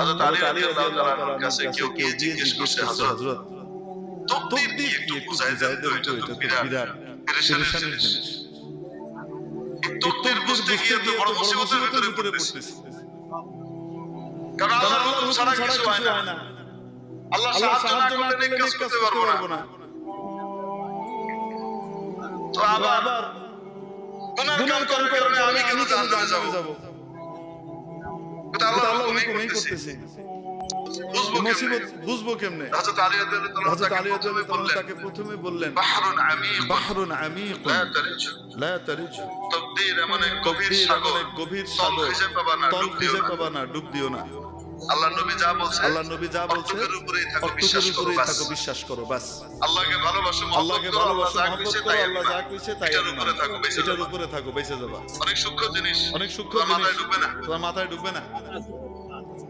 হযরত আলী রাদিয়াল্লাহু তাআলা আনহুর কাছে কেউ গিয়ে জিজ্ঞেস করছে, হযরত তাকদীর কি একটু বুঝাই দেন তো, এটা তো বিরাট পেরেশানির জিনিস। এই তাকদীর বুঝতে গিয়ে তো বড় মুসিবতের ভিতরে পড়তেছি। কারণ আল্লাহর হুকুম ছাড়া কিছু হয় না। আল্লাহ সাহায্য না করলে নেক কাজ করতে পারবো না। তো আবার গুনাহ করার কারণে আমি কেন জাহান্নামে যাব? এটা আল্লাহর হুকুমই করতেছি। বুঝবো কেমনে? হযরত আলী রাদিয়াল্লাহু তাআলা তাকে প্রথমে বললেন, বাহরুন আমিক লা তারিজ। তাকদীর এমন এক গভীর সাগর, তল খুঁজে পাবা না, ডুব দিও না। আল্লাহর নবী যা বলছে অতটুকুর উপরেই থাকো, বিশ্বাস করো বাস। আল্লাহকে ভালোবাসো, মহব্বত করো, আল্লাহ যা কইছে তাই এটার উপরে থাকো, বেঁচে যাবা। অনেক সূক্ষ্ম জিনিস, তোমার মাথায় ঢুকবে না।